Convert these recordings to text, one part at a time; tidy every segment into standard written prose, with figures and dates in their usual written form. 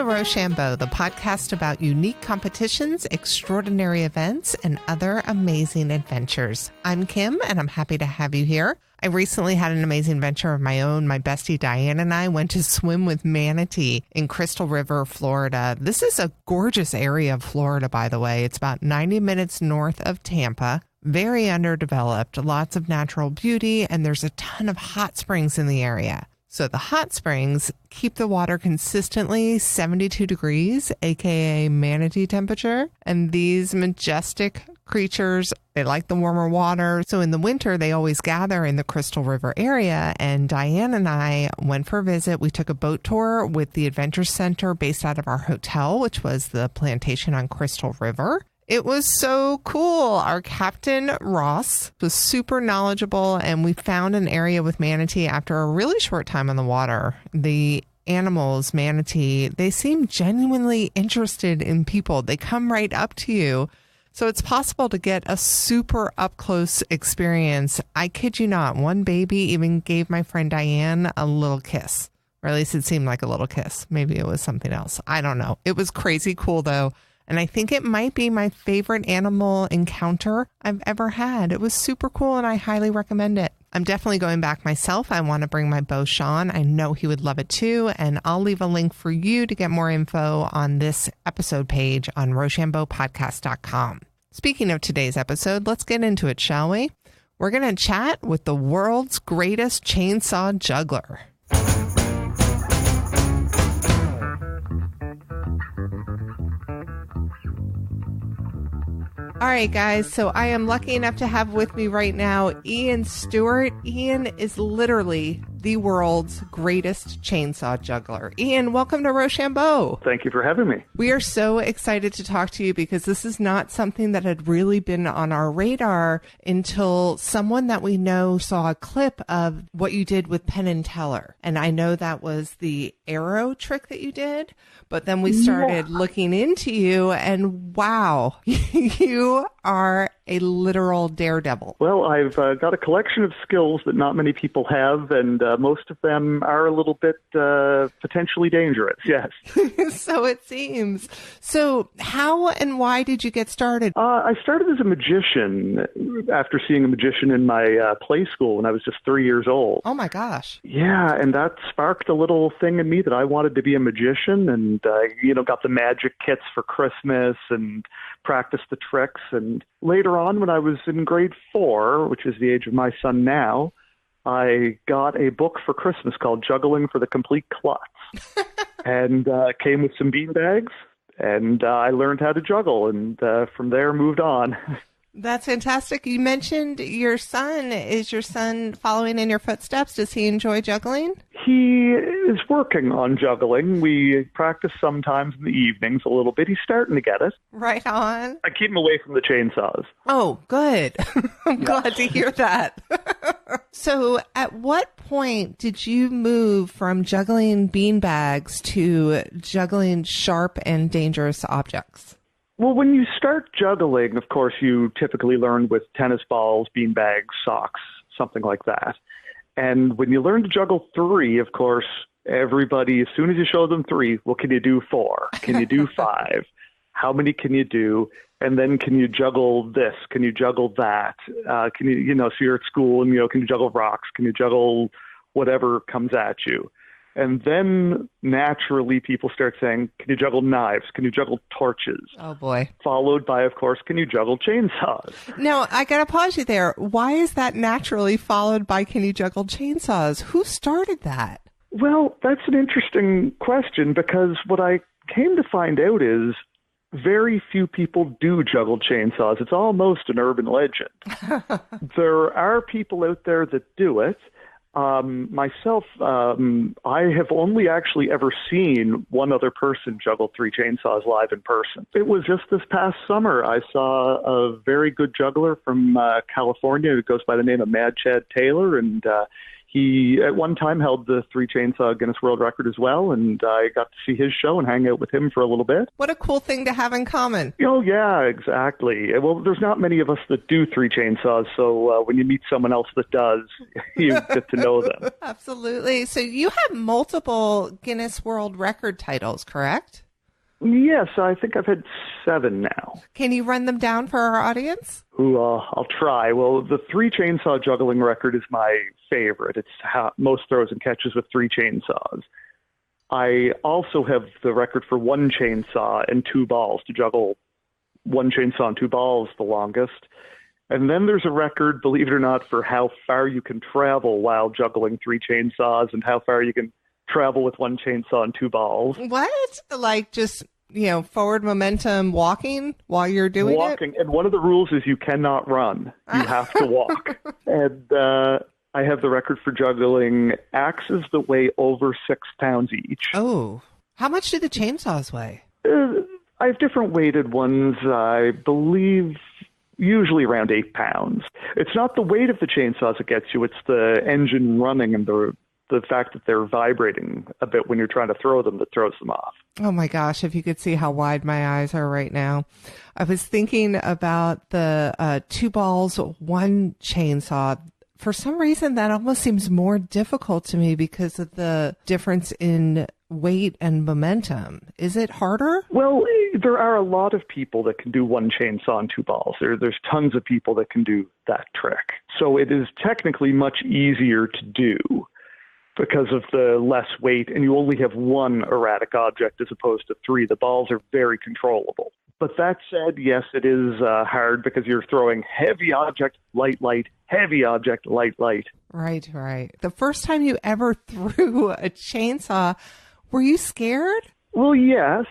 RoShamBo, the podcast about unique competitions, extraordinary events, and other amazing adventures. I'm Kim, and I'm happy to have you here. I recently had an amazing adventure of my own. My bestie Diane and I went to swim with Manatee in Crystal River, Florida. This is a gorgeous area of Florida, by the way. It's about 90 minutes north of Tampa. Very underdeveloped, lots of natural beauty, and there's a ton of hot springs in the area. So the hot springs keep the water consistently 72 degrees, aka manatee temperature. And these majestic creatures, they like the warmer water. So in the winter, they always gather in the Crystal River area. And Diane and I went for a visit. We took a boat tour with the Adventure Center based out of our hotel, which was the Plantation on Crystal River. It was so cool. Our captain, Ross, was super knowledgeable, and we found an area with manatee after a really short time on the water. The animals, manatee, they seem genuinely interested in people. They come right up to you. So it's possible to get a super up-close experience. I kid you not, one baby even gave my friend Diane a little kiss. Or at least it seemed like a little kiss. Maybe it was something else. I don't know. It was crazy cool, though. And I think it might be my favorite animal encounter I've ever had. It was super cool, and I highly recommend it. I'm definitely going back myself. I want to bring my beau, Sean. I know he would love it too. And I'll leave a link for you to get more info on this episode page on RoShamBoPodcast.com. Speaking of today's episode, let's get into it, shall we? We're going to chat with the world's greatest chainsaw juggler. All right, guys, so I am lucky enough to have with me right now Ian Stewart. Ian is literally the world's greatest chainsaw juggler. Ian, welcome to RoShamBo. Thank you for having me. We are so excited to talk to you because this is not something that had really been on our radar until someone that we know saw a clip of what you did with Penn and Teller. And I know that was the arrow trick that you did, but then we started looking into you and wow, you are a literal daredevil. Well, I've got a collection of skills that not many people have, and most of them are a little bit potentially dangerous, yes. So it seems. So how and why did you get started? I started as a magician after seeing a magician in my play school when I was just 3 years old. Oh, my gosh. Yeah, and that sparked a little thing in me that I wanted to be a magician, and, got the magic kits for Christmas and practiced the tricks. And later on, when I was in grade 4, which is the age of my son now, I got a book for Christmas called Juggling for the Complete Klutz. And came with some beanbags, and I learned how to juggle, and from there moved on. That's fantastic. You mentioned your son. Is your son following in your footsteps? Does he enjoy juggling? He is working on juggling. We practice sometimes in the evenings a little bit. He's starting to get it. Right on. I keep him away from the chainsaws. Oh, good. I'm glad to hear that. So at what point did you move from juggling beanbags to juggling sharp and dangerous objects? Well, when you start juggling, of course, you typically learn with tennis balls, beanbags, socks, something like that. And when you learn to juggle 3, of course, everybody, as soon as you show them 3, well, can you do 4? Can you do 5? How many can you do? And then can you juggle this? Can you juggle that? Can you, so you're at school and, can you juggle rocks? Can you juggle whatever comes at you? And then naturally people start saying, can you juggle knives? Can you juggle torches? Oh, boy. Followed by, of course, can you juggle chainsaws? Now, I got to pause you there. Why is that naturally followed by can you juggle chainsaws? Who started that? Well, that's an interesting question because what I came to find out is very few people do juggle chainsaws. It's almost an urban legend. There are people out there that do it. Myself, I have only actually ever seen one other person juggle 3 chainsaws live in person. It was just this past summer. I saw a very good juggler from California who goes by the name of Mad Chad Taylor, and He, at one time, held the 3-chainsaw Guinness World Record as well, and I got to see his show and hang out with him for a little bit. What a cool thing to have in common. Oh, yeah, exactly. Well, there's not many of us that do 3 chainsaws, so when you meet someone else that does, you get to know them. Absolutely. So you have multiple Guinness World Record titles, correct? Yes, I think I've had 7 now. Can you run them down for our audience? Ooh, I'll try. Well, the 3-chainsaw juggling record is my favorite. It's most throws and catches with 3 chainsaws. I also have the record for 1 chainsaw and 2 balls, to juggle 1 chainsaw and 2 balls the longest. And then there's a record, believe it or not, for how far you can travel while juggling 3 chainsaws and how far you can travel with 1 chainsaw and 2 balls. What? Like just, forward momentum walking while you're doing walking. And one of the rules is you cannot run. You have to walk. And I have the record for juggling axes that weigh over 6 pounds each. Oh, how much do the chainsaws weigh? I have different weighted ones. I believe usually around 8 pounds. It's not the weight of the chainsaws that gets you. It's the engine running and the fact that they're vibrating a bit when you're trying to throw them that throws them off. Oh my gosh, if you could see how wide my eyes are right now. I was thinking about the 2 balls, 1 chainsaw. For some reason, that almost seems more difficult to me because of the difference in weight and momentum. Is it harder? Well, there are a lot of people that can do 1 chainsaw and 2 balls. There's tons of people that can do that trick. So it is technically much easier to do because of the less weight, and you only have 1 erratic object as opposed to 3. The balls are very controllable. But that said, yes, it is hard because you're throwing heavy object, light, light, heavy object, light, light. Right, right. The first time you ever threw a chainsaw, were you scared? Well, yes.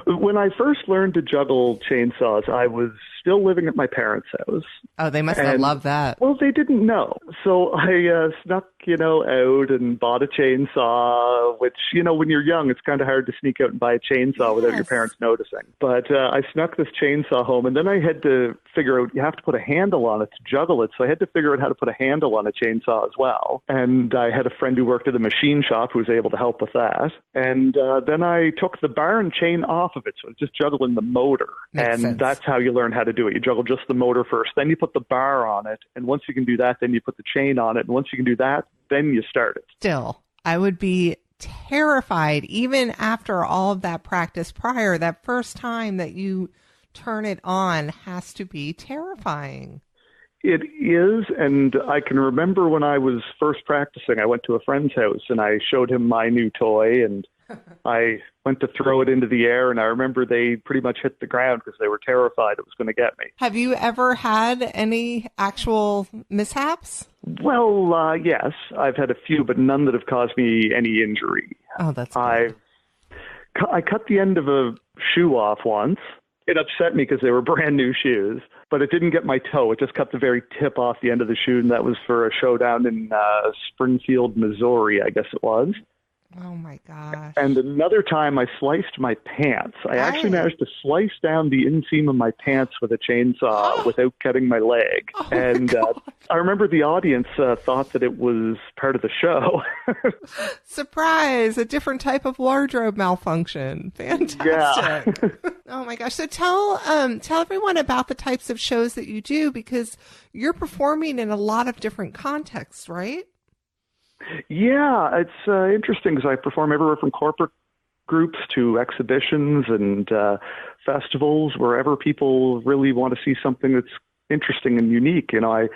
When I first learned to juggle chainsaws, I was still living at my parents' house. Oh, they must have loved that. Well, they didn't know. So I snuck, out and bought a chainsaw, which, when you're young, it's kind of hard to sneak out and buy a chainsaw without your parents noticing. But I snuck this chainsaw home, and then I had to figure out you have to put a handle on it to juggle it. So I had to figure out how to put a handle on a chainsaw as well. And I had a friend who worked at a machine shop who was able to help with that. And then I took the bar and chain off of it. So I was just juggling the motor. Makes sense. That's how you learn how to do it. You juggle just the motor first. Then you put the bar on it. And once you can do that, then you put the chain on it. And once you can do that, then you start it. Still, I would be terrified, even after all of that practice prior. That first time that you turn it on has to be terrifying. It is, and I can remember when I was first practicing, I went to a friend's house and I showed him my new toy, and I went to throw it into the air, and I remember they pretty much hit the ground because they were terrified it was going to get me. Have you ever had any actual mishaps? Well, yes, I've had a few, but none that have caused me any injury. Oh, that's good. I cut the end of a shoe off once. It upset me because they were brand new shoes, but it didn't get my toe. It just cut the very tip off the end of the shoe, and that was for a showdown in Springfield, Missouri, I guess it was. Oh, my gosh. And another time I sliced my pants. I actually managed to slice down the inseam of my pants with a chainsaw without cutting my leg. Oh, and I remember the audience thought that it was part of the show. Surprise! A different type of wardrobe malfunction. Fantastic. Yeah. Oh, my gosh. So tell everyone about the types of shows that you do, because you're performing in a lot of different contexts, right? Yeah, it's interesting because I perform everywhere from corporate groups to exhibitions and festivals, wherever people really want to see something that's interesting and unique. I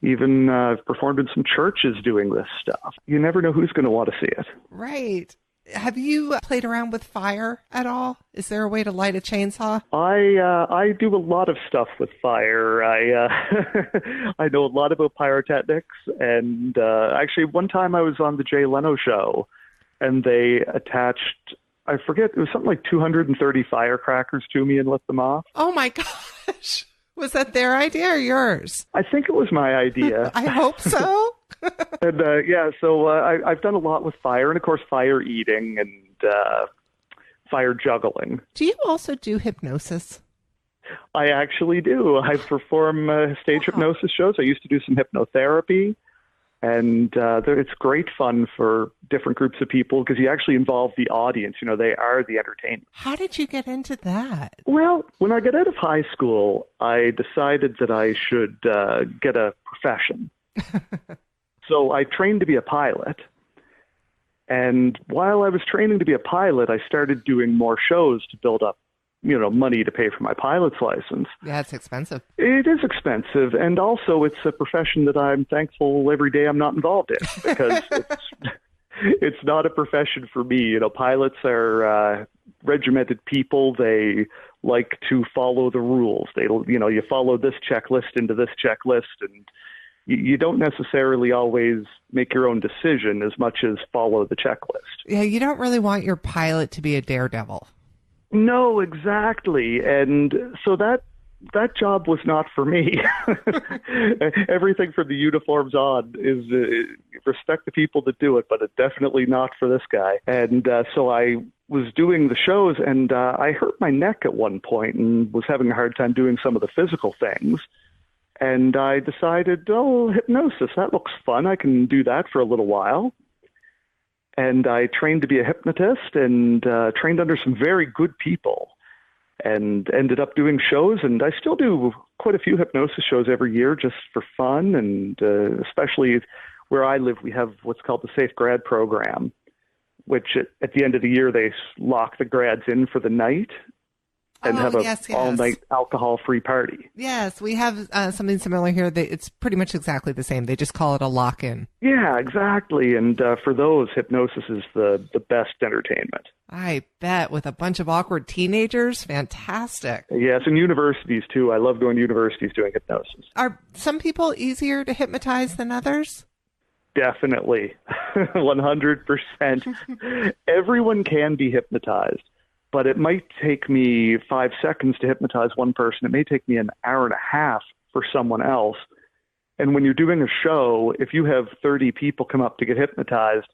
even performed in some churches doing this stuff. You never know who's going to want to see it. Right. Have you played around with fire at all? Is there a way to light a chainsaw? I do a lot of stuff with fire. I know a lot about pyrotechnics, and actually one time I was on the Jay Leno show, and they attached, I forget, it was something like 230 firecrackers to me and lit them off. Oh my gosh. Was that their idea or yours? I think it was my idea. I hope so. And so I've done a lot with fire, and of course fire eating and fire juggling. Do you also do hypnosis? I actually do. I perform stage hypnosis shows. I used to do some hypnotherapy. And it's great fun for different groups of people because you actually involve the audience. You know, they are the entertainment. How did you get into that? Well, when I got out of high school, I decided that I should get a profession. So I trained to be a pilot. And while I was training to be a pilot, I started doing more shows to build up, you know, money to pay for my pilot's license. Yeah, it's expensive. It is expensive. And also it's a profession that I'm thankful every day I'm not involved in because it's not a profession for me. You know, pilots are regimented people. They like to follow the rules. You follow this checklist into this checklist, and you don't necessarily always make your own decision as much as follow the checklist. Yeah, you don't really want your pilot to be a daredevil. No, exactly. And so that job was not for me. Everything from the uniforms on is respect the people that do it, but it's definitely not for this guy. And so I was doing the shows, and I hurt my neck at one point and was having a hard time doing some of the physical things. And I decided, hypnosis, that looks fun. I can do that for a little while. And I trained to be a hypnotist and trained under some very good people and ended up doing shows. And I still do quite a few hypnosis shows every year just for fun. And especially where I live, we have what's called the Safe Grad Program, which at the end of the year, they lock the grads in for the night and have a all-night alcohol-free party. Yes, we have something similar here. It's pretty much exactly the same. They just call it a lock-in. Yeah, exactly. And for those, hypnosis is the best entertainment. I bet. With a bunch of awkward teenagers, fantastic. Yes, and universities, too. I love going to universities doing hypnosis. Are some people easier to hypnotize than others? Definitely. 100%. Everyone can be hypnotized. But it might take me 5 seconds to hypnotize one person. It may take me an hour and a half for someone else. And when you're doing a show, if you have 30 people come up to get hypnotized,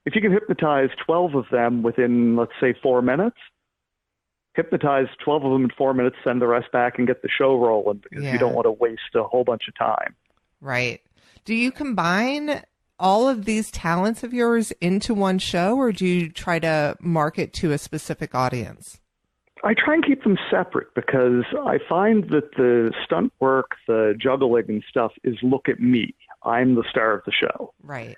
if you can hypnotize 12 of them within, let's say, 4 minutes, hypnotize 12 of them in 4 minutes, send the rest back and get the show rolling because you don't want to waste a whole bunch of time. Right. Do you combine all of these talents of yours into one show, or do you try to market to a specific audience? I try and keep them separate because I find that the stunt work, the juggling and stuff is look at me. I'm the star of the show. Right.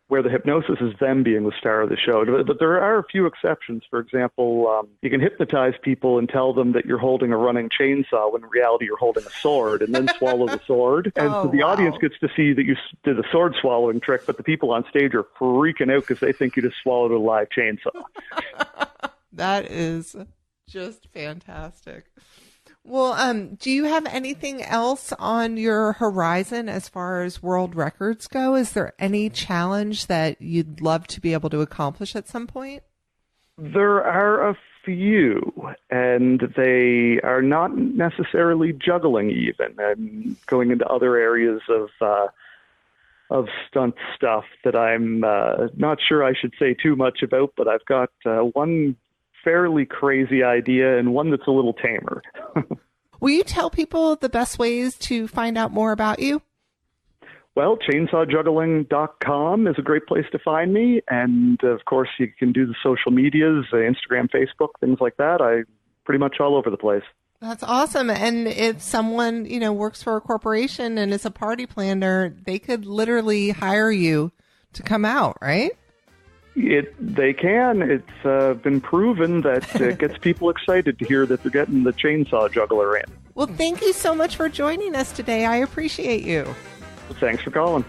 Where the hypnosis is them being the star of the show. But there are a few exceptions. For example, you can hypnotize people and tell them that you're holding a running chainsaw when in reality you're holding a sword, and then swallow the sword. And so the audience gets to see that you did the sword swallowing trick, but the people on stage are freaking out because they think you just swallowed a live chainsaw. That is just fantastic. Well, do you have anything else on your horizon as far as world records go? Is there any challenge that you'd love to be able to accomplish at some point? There are a few, and they are not necessarily juggling even. I'm going into other areas of stunt stuff that I'm not sure I should say too much about, but I've got one fairly crazy idea and one that's a little tamer. Will you tell people the best ways to find out more about you? Well, chainsawjuggling.com is a great place to find me. And, of course, you can do the social medias, Instagram, Facebook, things like that. I'm pretty much all over the place. That's awesome. And if someone, works for a corporation and is a party planner, they could literally hire you to come out, right? They can. It's been proven that it gets people excited to hear that they're getting the chainsaw juggler in. Well, thank you so much for joining us today. I appreciate you. Thanks for calling.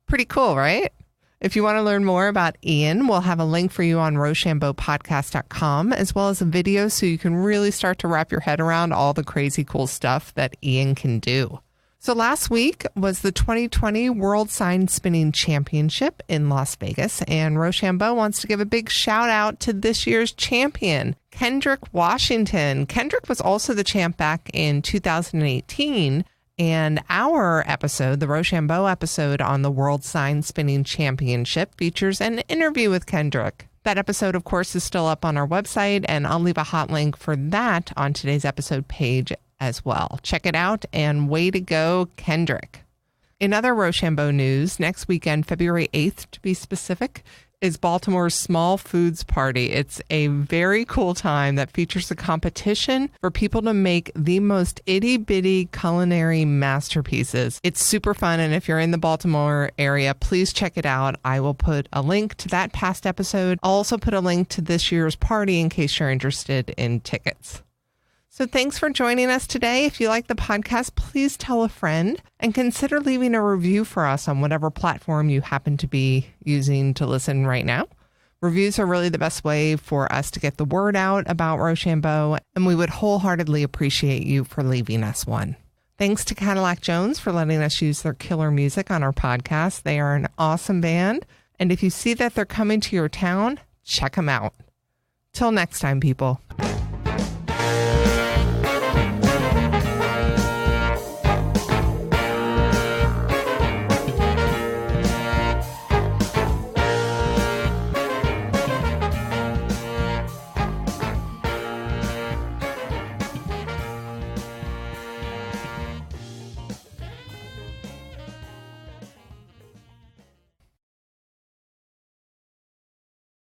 Pretty cool, right? If you want to learn more about Ian, we'll have a link for you on RoShamBoPodcast.com, as well as a video so you can really start to wrap your head around all the crazy cool stuff that Ian can do. So last week was the 2020 World Sign Spinning Championship in Las Vegas, and RoShamBo wants to give a big shout out to this year's champion, Kendrick Washington. Kendrick was also the champ back in 2018, and our episode, the RoShamBo episode on the World Sign Spinning Championship, features an interview with Kendrick. That episode, of course, is still up on our website, and I'll leave a hot link for that on today's episode page as well. Check it out, and way to go, Kendrick. In other RoShamBo news, next weekend, February 8th to be specific, is Baltimore's Small Foods Party. It's a very cool time that features a competition for people to make the most itty-bitty culinary masterpieces. It's super fun, and if you're in the Baltimore area, please check it out. I will put a link to that past episode. I'll also put a link to this year's party in case you're interested in tickets. So thanks for joining us today. If you like the podcast, please tell a friend and consider leaving a review for us on whatever platform you happen to be using to listen right now. Reviews are really the best way for us to get the word out about RoShamBo, and we would wholeheartedly appreciate you for leaving us one. Thanks to Cadillac Jones for letting us use their killer music on our podcast. They are an awesome band, and if you see that they're coming to your town, check them out. Till next time, people.